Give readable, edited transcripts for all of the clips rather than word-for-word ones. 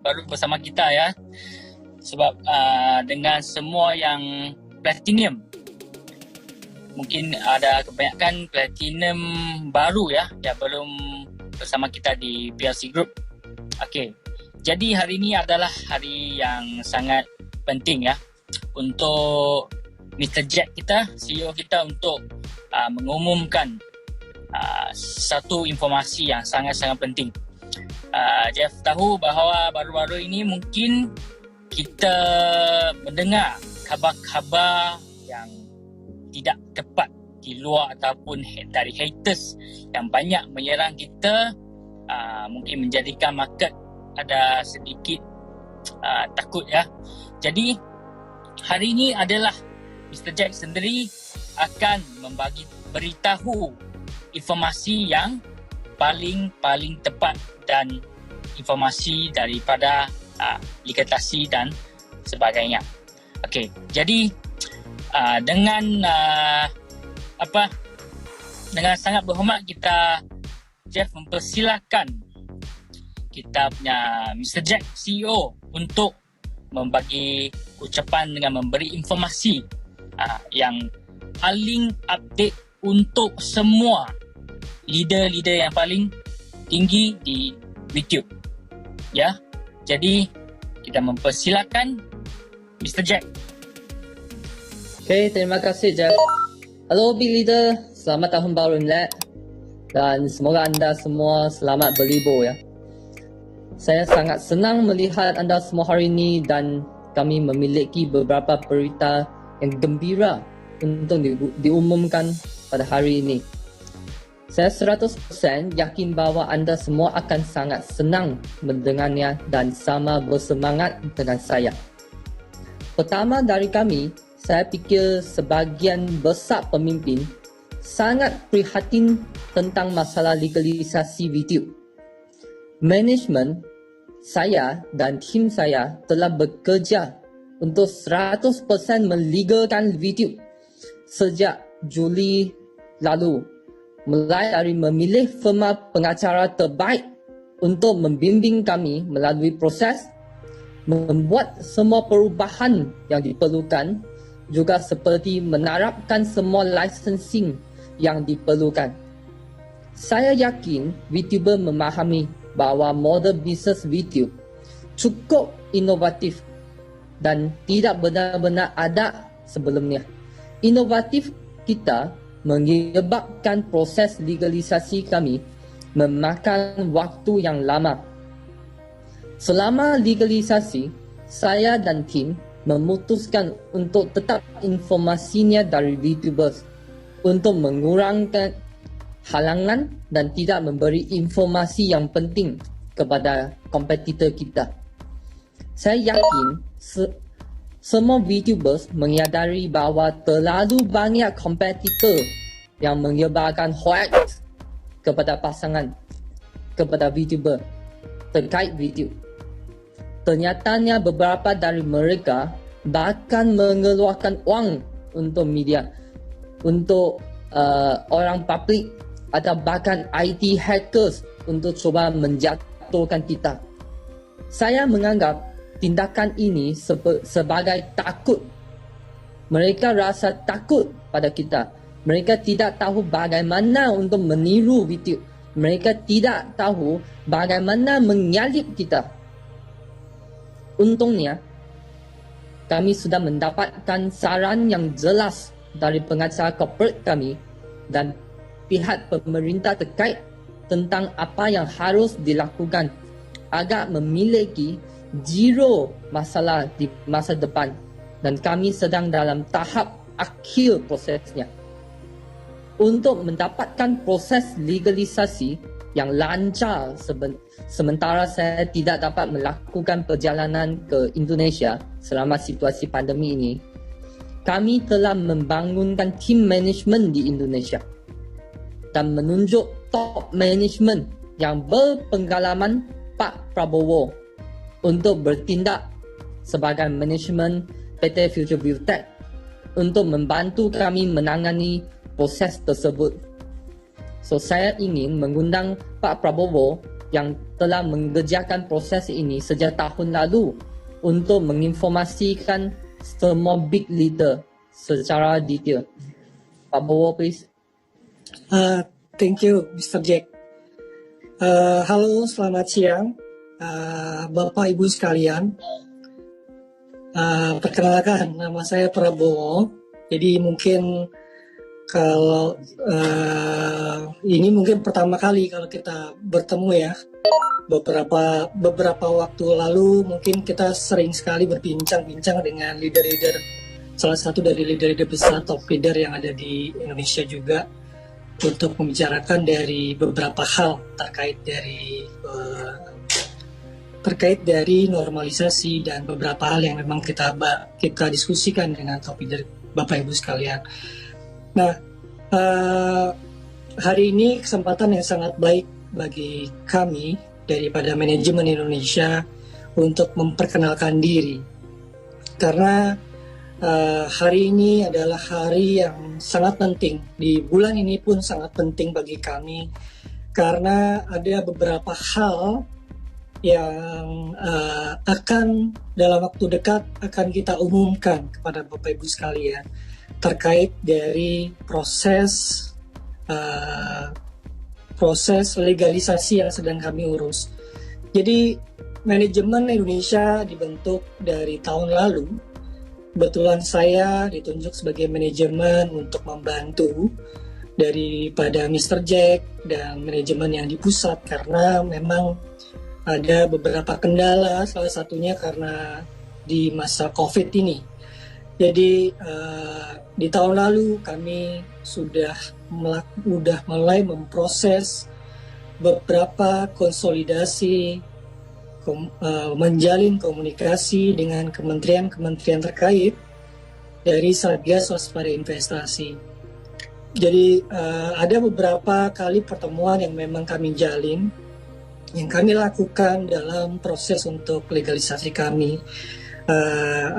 baru bersama kita ya. Sebab dengan semua yang platinum, mungkin ada kebanyakan platinum baru ya yang belum bersama kita di PLC Group. Okey. Jadi hari ini adalah hari yang sangat penting ya untuk Mr. Jack kita, CEO kita, untuk mengumumkan satu informasi yang sangat-sangat penting. Jeff tahu bahawa baru-baru ini mungkin kita mendengar khabar-khabar yang tidak tepat di luar ataupun dari haters yang banyak menyerang kita, mungkin menjadikan market ada sedikit takut ya. Jadi hari ini adalah Mr. Jack sendiri akan beritahu informasi yang paling tepat dan informasi daripada legalisasi dan sebagainya. Okey, jadi dengan sangat berhormat kita, Jeff, mempersilakan kita punya Mr. Jack CEO untuk membagi ucapan dengan memberi informasi yang paling update untuk semua leader-leader yang paling tinggi di YouTube. Ya. Jadi kita mempersilakan Mr. Jack. Okay, terima kasih Jeff. Hello Big Leader, selamat tahun baru Imlek dan semoga anda semua selamat berlibur ya. Saya sangat senang melihat anda semua hari ini dan kami memiliki beberapa berita yang gembira untuk diumumkan pada hari ini. Saya 100% yakin bahawa anda semua akan sangat senang mendengarnya dan sama bersemangat dengan saya. Pertama dari kami, saya fikir sebahagian besar pemimpin sangat prihatin tentang masalah legalisasi video. Management saya dan tim saya telah bekerja untuk 100% melegalkan video sejak Juli lalu. Mulai dari memilih firma pengacara terbaik untuk membimbing kami melalui proses, membuat semua perubahan yang diperlukan, juga seperti menarapkan semua licensing yang diperlukan. Saya yakin VTuber memahami bahawa model bisnes video cukup inovatif dan tidak benar-benar ada sebelumnya. Inovatif kita menyebabkan proses legalisasi kami memakan waktu yang lama. Selama legalisasi, saya dan tim memutuskan untuk tetap informasinya dari VTubers untuk mengurangkan halangan dan tidak memberi informasi yang penting kepada kompetitor kita. Saya yakin semua VTubers menyadari bahawa terlalu banyak kompetitor yang menyebarkan hoax kepada pasangan, kepada VTuber terkait video. Ternyatanya beberapa dari mereka bahkan mengeluarkan wang untuk media, untuk orang publik atau bahkan IT hackers untuk cuba menjatuhkan kita. Saya menganggap tindakan ini sebagai takut. Mereka rasa takut pada kita. Mereka tidak tahu bagaimana untuk meniru video. Mereka tidak tahu bagaimana menyalip kita. Untungnya, kami sudah mendapatkan saran yang jelas dari pengacara corporate kami dan pihak pemerintah terkait tentang apa yang harus dilakukan agar memiliki zero masalah di masa depan, dan kami sedang dalam tahap akhir prosesnya. Untuk mendapatkan proses legalisasi yang lancar sementara saya tidak dapat melakukan perjalanan ke Indonesia selama situasi pandemi ini, kami telah membangunkan tim management di Indonesia dan menunjuk top management yang berpengalaman Pak Prabowo untuk bertindak sebagai manajemen PT Future Biotech untuk membantu kami menangani proses tersebut. So, saya ingin mengundang Pak Prabowo yang telah mengerjakan proses ini sejak tahun lalu untuk menginformasikan semua big leader secara detail. Pak Bowo, please. Thank you, Mr. Jack. Halo, selamat siang, Bapak Ibu sekalian. Perkenalkan, nama saya Prabowo. Jadi mungkin kalau ini mungkin pertama kali kalau kita bertemu ya. Beberapa waktu lalu mungkin kita sering sekali berbincang-bincang dengan leader-leader, salah satu dari leader-leader besar, top leader yang ada di Indonesia juga, untuk membicarakan dari beberapa hal terkait dari normalisasi dan beberapa hal yang memang kita diskusikan dengan top leader Bapak Ibu sekalian. Nah, hari ini kesempatan yang sangat baik bagi kami daripada manajemen Indonesia untuk memperkenalkan diri, karena hari ini adalah hari yang sangat penting. Di bulan ini pun sangat penting bagi kami karena ada beberapa hal yang akan dalam waktu dekat akan kita umumkan kepada Bapak Ibu sekalian terkait dari proses legalisasi yang sedang kami urus. Jadi manajemen Indonesia dibentuk dari tahun lalu. Kebetulan saya ditunjuk sebagai manajemen untuk membantu daripada Mr. Jack dan manajemen yang di pusat, karena memang ada beberapa kendala, salah satunya karena di masa COVID ini. Jadi di tahun lalu kami sudah mulai memproses beberapa konsolidasi, menjalin komunikasi dengan kementerian-kementerian terkait dari Satgas Waspada Investasi. Jadi ada beberapa kali pertemuan yang memang kami jalin, yang kami lakukan dalam proses untuk legalisasi kami.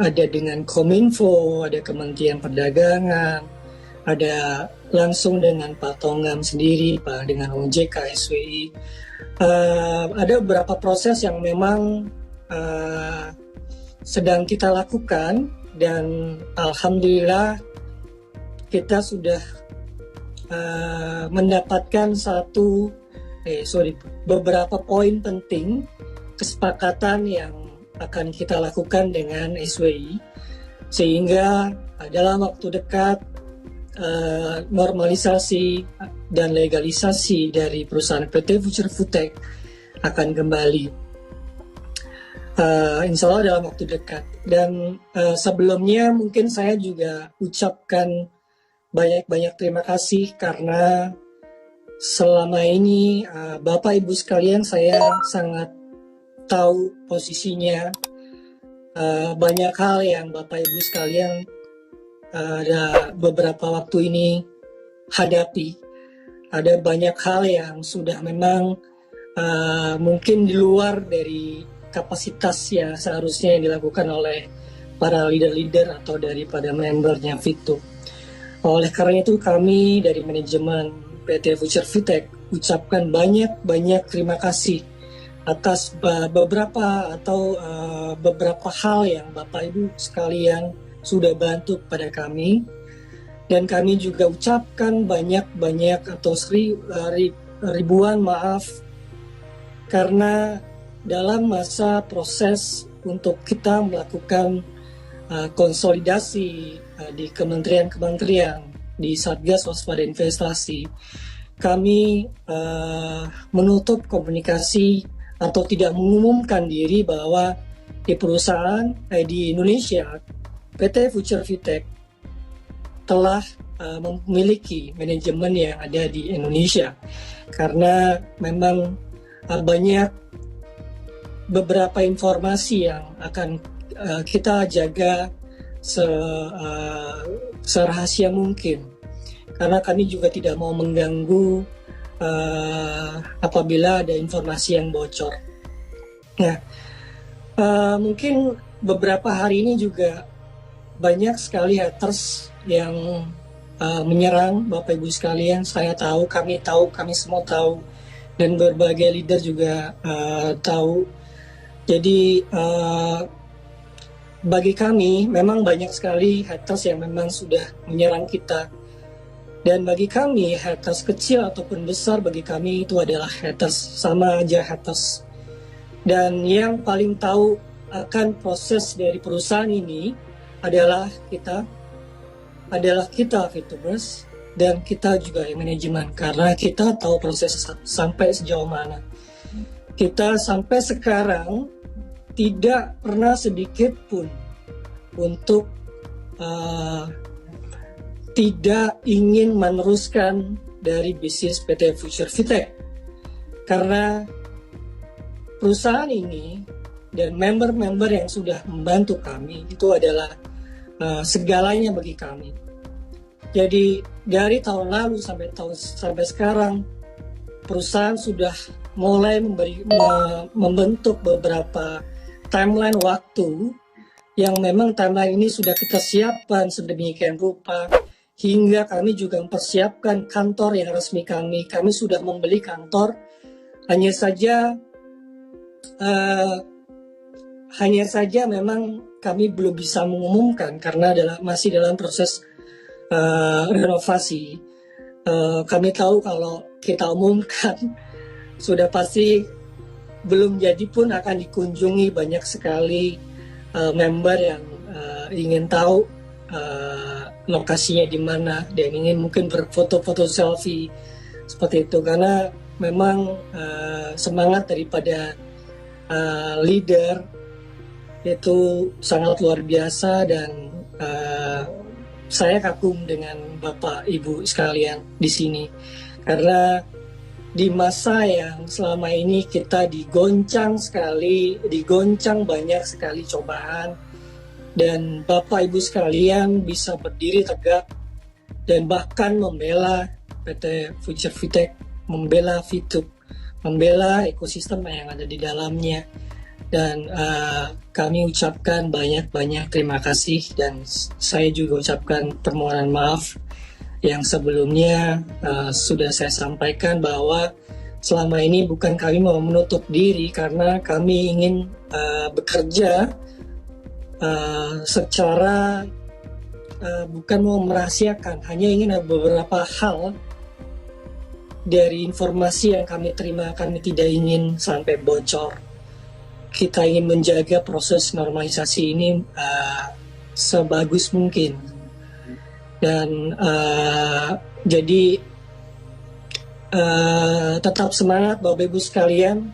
Ada dengan Kominfo, ada Kementerian Perdagangan, ada langsung dengan Pak Tongam sendiri, Pak dengan OJK, SWI. Ada beberapa proses yang memang sedang kita lakukan, dan alhamdulillah kita sudah mendapatkan beberapa poin penting kesepakatan yang akan kita lakukan dengan SWI, sehingga dalam waktu dekat normalisasi dan legalisasi dari perusahaan PT Future Foodtech akan kembali, insya Allah dalam waktu dekat. Dan sebelumnya mungkin saya juga ucapkan banyak terima kasih, karena selama ini Bapak Ibu sekalian, saya sangat tahu posisinya. Banyak hal yang Bapak Ibu sekalian ada beberapa waktu ini hadapi. Ada banyak hal yang sudah memang mungkin di luar dari kapasitas yang seharusnya yang dilakukan oleh para leader-leader atau daripada membernya Vito. Oleh karena itu kami dari manajemen PT Future Foodtech ucapkan banyak terima kasih atas beberapa hal yang Bapak Ibu sekalian sudah bantu kepada kami, dan kami juga ucapkan banyak atau ribuan maaf karena dalam masa proses untuk kita melakukan konsolidasi di kementerian di Satgas Waspada Investasi, kami menutup komunikasi atau tidak mengumumkan diri bahwa di perusahaan di Indonesia PT Future Foodtech telah memiliki manajemen yang ada di Indonesia, karena memang banyak beberapa informasi yang akan kita jaga serahasia mungkin, karena kami juga tidak mau mengganggu apabila ada informasi yang bocor. Nah, mungkin beberapa hari ini juga banyak sekali haters yang menyerang Bapak Ibu sekalian. Saya tahu, kami semua tahu, dan berbagai leader juga tahu. Jadi bagi kami memang banyak sekali haters yang memang sudah menyerang kita. Dan bagi kami, haters kecil ataupun besar, bagi kami itu adalah haters, sama aja haters. Dan yang paling tahu akan proses dari perusahaan ini adalah kita VTubers, dan kita juga yang manajemen, karena kita tahu proses sampai sejauh mana. Kita sampai sekarang tidak pernah sedikit pun untuk tidak ingin meneruskan dari bisnis PT Future Fitech, karena perusahaan ini dan member-member yang sudah membantu kami itu adalah segalanya bagi kami. Jadi dari tahun lalu sampai sekarang, perusahaan sudah mulai membentuk beberapa timeline waktu yang memang timeline ini sudah kita siapkan sedemikian rupa, hingga kami juga mempersiapkan kantor yang resmi kami. Kami sudah membeli kantor, hanya saja memang kami belum bisa mengumumkan karena masih dalam proses renovasi. Kami tahu kalau kita umumkan sudah pasti belum jadi pun akan dikunjungi banyak sekali member yang ingin tahu lokasinya di mana dan ingin mungkin berfoto-foto selfie seperti itu, karena memang semangat daripada leader itu sangat luar biasa, dan saya kagum dengan Bapak Ibu sekalian di sini, karena di masa yang selama ini kita digoncang banyak sekali cobaan, dan Bapak Ibu sekalian bisa berdiri tegak dan bahkan membela PT Future Fitech, membela VTube, membela ekosistem yang ada di dalamnya. Dan kami ucapkan banyak-banyak terima kasih, dan saya juga ucapkan permohonan maaf yang sebelumnya sudah saya sampaikan bahwa selama ini bukan kami mau menutup diri, karena kami ingin bekerja secara bukan mau merahasiakan, hanya ingin ada beberapa hal dari informasi yang kami terima, kami tidak ingin sampai bocor. Kita ingin menjaga proses normalisasi ini sebagus mungkin. Dan jadi tetap semangat Bapak Ibu sekalian.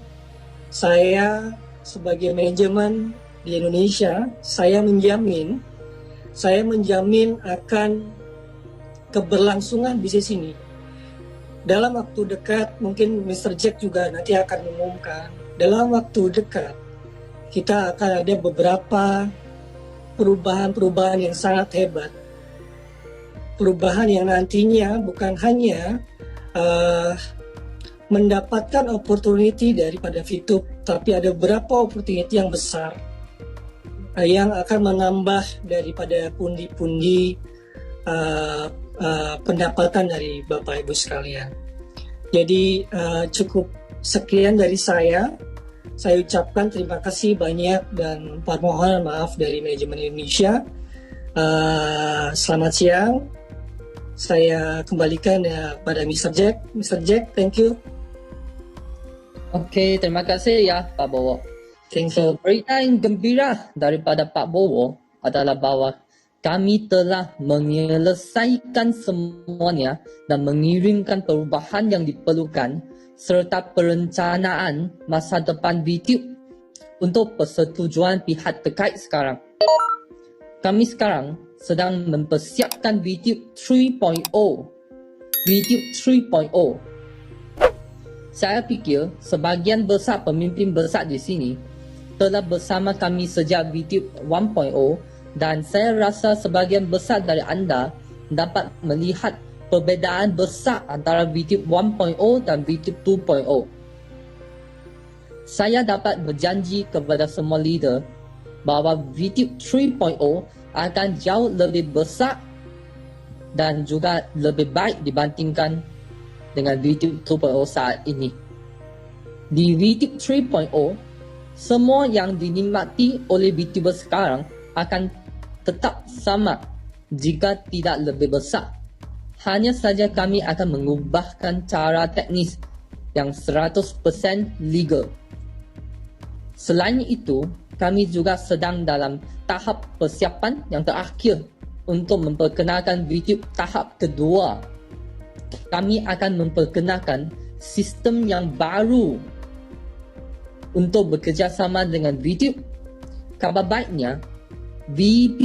Saya sebagai manajemen di Indonesia, saya menjamin akan keberlangsungan bisnis ini. Dalam waktu dekat, mungkin Mr. Jack juga nanti akan mengumumkan, dalam waktu dekat kita akan ada beberapa perubahan-perubahan yang sangat hebat. Perubahan yang nantinya bukan hanya mendapatkan opportunity daripada VTube, tapi ada beberapa opportunity yang besar yang akan menambah daripada pundi-pundi pendapatan dari Bapak Ibu sekalian. Jadi cukup sekian dari saya. Saya ucapkan terima kasih banyak dan permohonan maaf dari manajemen Indonesia. Selamat siang. Saya kembalikan pada Mr. Jack. Mr. Jack, thank you. Oke, terima kasih ya Pak Bowo. Thank you. Berita yang gembira daripada Pak Bowo adalah bahwa kami telah menyelesaikan semuanya dan mengirimkan perubahan yang diperlukan serta perencanaan masa depan VTube untuk persetujuan pihak terkait sekarang. Kami sekarang sedang mempersiapkan VTube 3.0. VTube 3.0. Saya fikir sebahagian besar pemimpin besar di sini telah bersama kami sejak VTube 1.0, dan saya rasa sebahagian besar dari anda dapat melihat perbezaan besar antara VTube 1.0 dan VTube 2.0. Saya dapat berjanji kepada semua leader bahawa VTube 3.0 akan jauh lebih besar dan juga lebih baik dibandingkan dengan VTube 2.0 saat ini. Di VTube 3.0, semua yang dinikmati oleh VTuber sekarang akan tetap sama jika tidak lebih besar. Hanya saja kami akan mengubahkan cara teknis yang 100% legal. Selain itu, kami juga sedang dalam tahap persiapan yang terakhir untuk memperkenalkan VTube tahap kedua. Kami akan memperkenalkan sistem yang baru untuk bekerjasama dengan VTube. Kabar baiknya, VP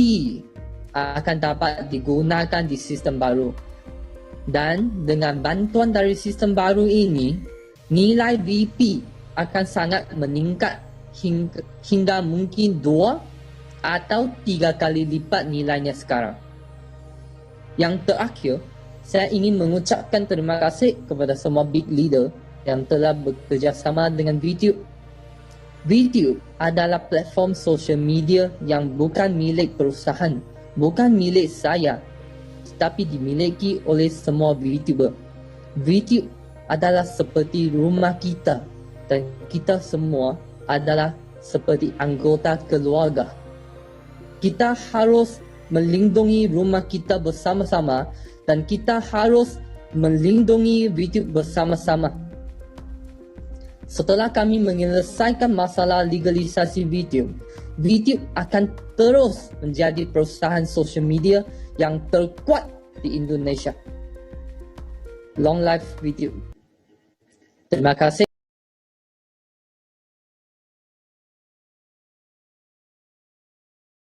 akan dapat digunakan di sistem baru. Dan dengan bantuan dari sistem baru ini, nilai VP akan sangat meningkat hingga mungkin 2 atau 3 kali lipat nilainya sekarang. Yang terakhir, saya ingin mengucapkan terima kasih kepada semua big leader yang telah bekerjasama dengan VTube. VTube adalah platform social media yang bukan milik perusahaan, bukan milik saya, tetapi dimiliki oleh semua VTuber. VTube adalah seperti rumah kita dan kita semua adalah seperti anggota keluarga. Kita harus melindungi rumah kita bersama-sama dan kita harus melindungi VTube bersama-sama. Setelah kami menyelesaikan masalah legalisasi VTube, VTube akan terus menjadi perusahaan social media yang terkuat di Indonesia. Long life VTube. Terima kasih.